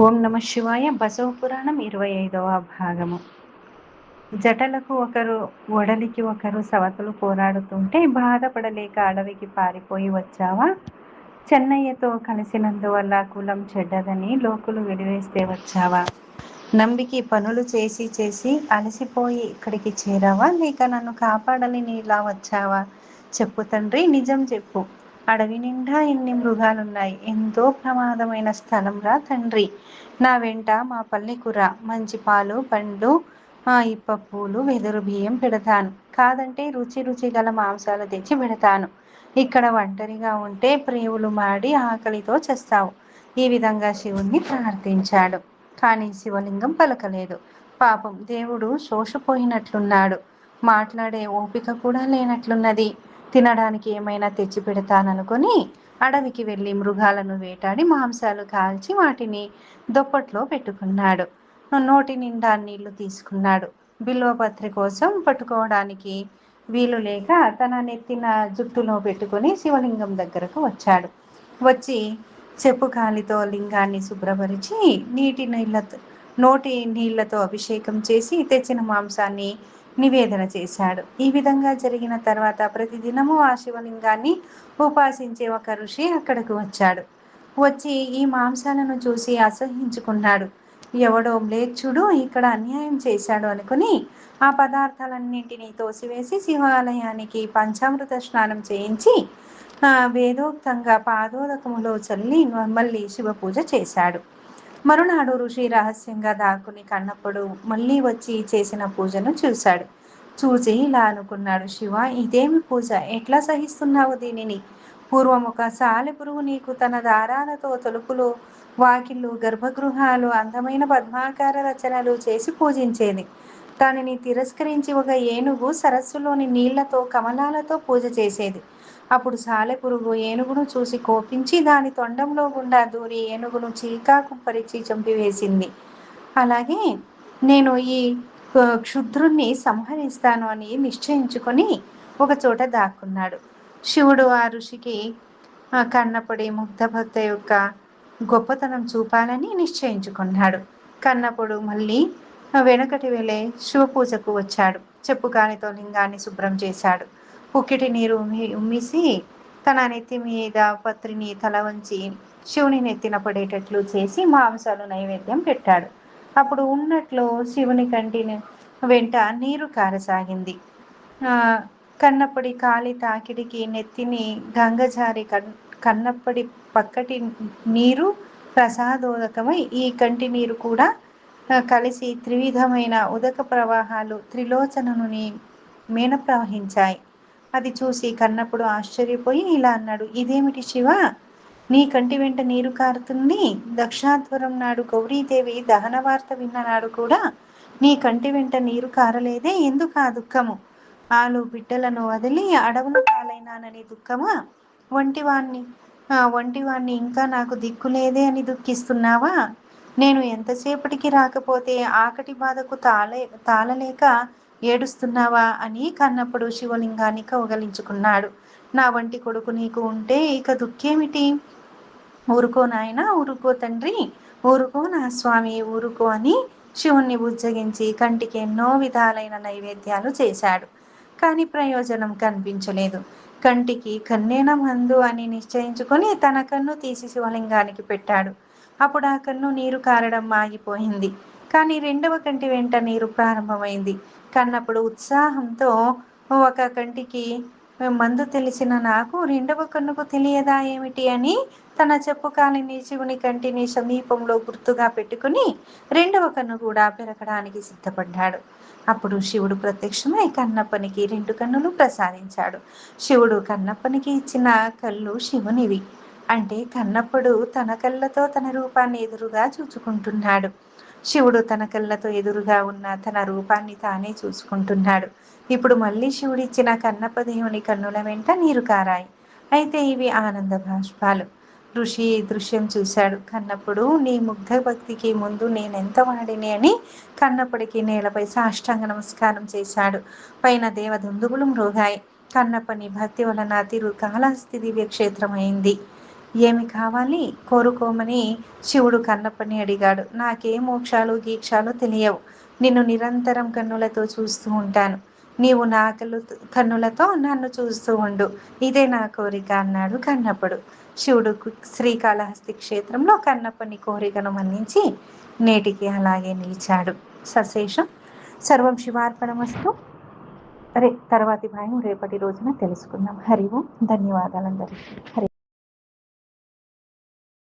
ఓం నమ శివాయ. బసవ పురాణం 25వ భాగము. జటలకు ఒకరు, ఒడలికి ఒకరు సవతులు పోరాడుతుంటే బాధపడలేక అడవికి పారిపోయి వచ్చావా? చెన్నయ్యతో కలిసినందువల్ల కులం చెడ్డదని లోకులు వెలివేస్తే వచ్చావా? నంబికి పనులు చేసి చేసి అలసిపోయి ఇక్కడికి చేరావా, లేక నన్ను కాపాడాలని ఇలా వచ్చావా? చెప్పు తండ్రి, నిజం చెప్పు. అడవి నిండా ఎన్ని మృగాలున్నాయి. ఎంతో ప్రమాదమైన స్థలం రా తండ్రి. నా వెంట మా పల్లెకుర, మంచి పాలు, పండ్లు, ఇప్ప పూలు, వెదురు బియ్యం పెడతాను. కాదంటే రుచి రుచి గల మాంసాలు తెచ్చి పెడతాను. ఇక్కడ ఒంటరిగా ఉంటే ప్రేవులు మాడి ఆకలితో చేస్తావు. ఈ విధంగా శివుణ్ణి ప్రార్థించాడు. కానీ శివలింగం పలకలేదు. పాపం, దేవుడు శోషపోయినట్లున్నాడు. మాట్లాడే ఓపిక కూడా లేనట్లున్నది. తినడానికి ఏమైనా తెచ్చి పెడతాననుకొని అడవికి వెళ్ళి మృగాలను వేటాడి మాంసాలు కాల్చి వాటిని దుప్పట్లో పెట్టుకున్నాడు. నోటి నిండా నీళ్లు తీసుకున్నాడు. బిల్వపత్రి కోసం పట్టుకోవడానికి వీలు లేక తన నెత్తిన జుట్టులో పెట్టుకొని శివలింగం దగ్గరకు వచ్చాడు. వచ్చి చెప్పు కాలితో లింగాన్ని శుభ్రపరిచి నోటి నీళ్లతో అభిషేకం చేసి తెచ్చిన మాంసాన్ని నివేదన చేశాడు. ఈ విధంగా జరిగిన తర్వాత ప్రతిదినము ఆ శివలింగాన్ని ఉపాసించే ఒక ఋషి అక్కడకు వచ్చాడు. వచ్చి ఈ మాంసాలను చూసి అసహించుకున్నాడు. ఎవడో మ్లేచ్చుడు ఇక్కడ అన్యాయం చేశాడు అనుకుని ఆ పదార్థాలన్నింటినీ తోసివేసి శివాలయానికి పంచామృత స్నానం చేయించి వేదోక్తంగా పాదోదకములో చల్లి మళ్ళీ శివ పూజ చేశాడు. మరునాడు ఋషి రహస్యంగా దాక్కుని కన్నప్పుడు మళ్ళీ వచ్చి చేసిన పూజను చూశాడు. చూసి ఇలా అనుకున్నాడు, శివ, ఇదేమి పూజ? ఎట్లా సహిస్తున్నావు దీనిని? పూర్వం ఒక సాలెపురుగు నీకు తన దారాలతో తలుపులు, వాకిళ్ళు, గర్భగృహాలు, అందమైన పద్మాకార రచనలు చేసి పూజించేది. దానిని తిరస్కరించి ఒక ఏనుగు సరస్సులోని నీళ్లతో, కమలాలతో పూజ చేసేది. అప్పుడు సాలెపురుగు ఏనుగును చూసి కోపించి దాని తొండంలో గుండా దూరి ఏనుగును చీకాకు పరిచి చంపివేసింది. అలాగే నేను ఈ క్షుద్రుణ్ణి సంహరిస్తాను అని నిశ్చయించుకొని ఒక చోట దాక్కున్నాడు. శివుడు ఆ ఋషికి కన్నపడి ముగ్ధభక్త యొక్క గొప్పతనం చూపాలని నిశ్చయించుకున్నాడు. కన్నప్పుడు మళ్ళీ వెనకటి వేళే శివపూజకు వచ్చాడు. చెప్పు కాలితో లింగాన్ని శుభ్రం చేశాడు. పుక్కిటి నీరు ఉమ్మిసి తన నెత్తి మీద పత్రిని తల వంచి శివుని నెత్తిన పడేటట్లు చేసి మాంసాలు నైవేద్యం పెట్టాడు. అప్పుడు ఉన్నట్లు శివుని కంటిని వెంట నీరు కారసాగింది. కన్నప్పటి కాలి తాకిడికి నెత్తిని గంగజారి కన్నప్పటి పక్కటి నీరు ప్రసాదోదకమై ఈ కంటి నీరు కూడా కలిసి త్రివిధమైన ఉదక ప్రవాహాలు త్రిలోచననుని మేన ప్రవహించాయి. అది చూసి కన్నప్పుడు ఆశ్చర్యపోయి ఇలా అన్నాడు, ఇదేమిటి శివ, నీ కంటి వెంట నీరు కారుతుంది? దక్షాధ్వరం నాడు గౌరీదేవి దహన వార్త విన్న నాడు కూడా నీ కంటి వెంట నీరు కారలేదే? ఎందుకు ఆ దుఃఖము? ఆలు బిడ్డలను వదిలి అడవుల పాలైనానని దుఃఖమా? వంటివాణ్ణి ఇంకా నాకు దిక్కులేదే అని దుఃఖిస్తున్నావా? నేను ఎంతసేపటికి రాకపోతే ఆకటి బాధకు తాళలేక ఏడుస్తున్నావా అని కన్నప్పుడు శివలింగాన్ని కౌగలించుకున్నాడు. నా వంటి కొడుకు నీకు ఉంటే ఇక దుఃఖేమిటి? ఊరుకో నాయనా, ఊరుకో తండ్రి, ఊరుకో నా స్వామి, ఊరుకో అని శివుణ్ణి బుజ్జగించి కంటికి ఎన్నో విధాలైన నైవేద్యాలు చేశాడు. కానీ ప్రయోజనం కనిపించలేదు. కంటికి కన్నేన మందు అని నిశ్చయించుకొని తన కన్ను తీసి శివలింగానికి పెట్టాడు. అప్పుడు ఆ కన్ను నీరు కారడం ఆగిపోయింది. కానీ రెండవ కంటి వెంట నీరు ప్రారంభమైంది. కన్నప్పుడు ఉత్సాహంతో ఒక కంటికి మందు తెలిసిన నాకు రెండవ కన్నుకు తెలియదా ఏమిటి అని తన చెప్పు కాలిని శివుని కంటిని సమీపంలో గుర్తుగా పెట్టుకుని రెండవ కన్ను కూడా పెరగడానికి సిద్ధపడ్డాడు. అప్పుడు శివుడు ప్రత్యక్షమై కన్నప్పనికి 2 కన్నులు ప్రసాదించాడు. శివుడు కన్నప్పనికి ఇచ్చిన కళ్ళు శివునివి. అంటే కన్నప్పుడు తన కళ్ళతో తన రూపాన్ని ఎదురుగా చూచుకుంటున్నాడు. శివుడు తన కళ్ళతో ఎదురుగా ఉన్న తన రూపాన్ని తానే చూసుకుంటున్నాడు. ఇప్పుడు మళ్ళీ శివుడిచ్చిన కన్నప్ప దేవుని కన్నుల వెంట నీరు కారాయి. అయితే ఇవి ఆనంద బాష్పాలు. ఋషి దృశ్యం చూశాడు. కన్నప్పుడు నీ ముగ్ధ భక్తికి ముందు నేనెంత వాడిని అని కన్నప్పటికి నేలపై సాష్టాంగ నమస్కారం చేశాడు. పైన దేవదుందుబులు మ్రోగాయి. కన్నప్పని భక్తి వలన తిరుకాళహస్తి దివ్య క్షేత్రమైంది. ఏమి కావాలి కోరుకోమని శివుడు కన్నప్పని అడిగాడు. నాకే మోక్షాలు గీక్షాలు తెలియవు, నిన్ను నిరంతరం కన్నులతో చూస్తూ ఉంటాను, నీవు నా కన్నులతో నన్ను చూస్తూ ఉండు, ఇదే నా కోరిక అన్నాడు కన్నప్పడు. శివుడు శ్రీకాళహస్తి క్షేత్రంలో కన్నప్పని కోరికను మన్నించి నేటికి అలాగే నిలిచాడు. సశేషం. సర్వం శివార్పణమస్తు. తర్వాతి భాగం రేపటి రోజున తెలుసుకుందాం. హరి ఓం. ధన్యవాదాలందరికీ. హరి.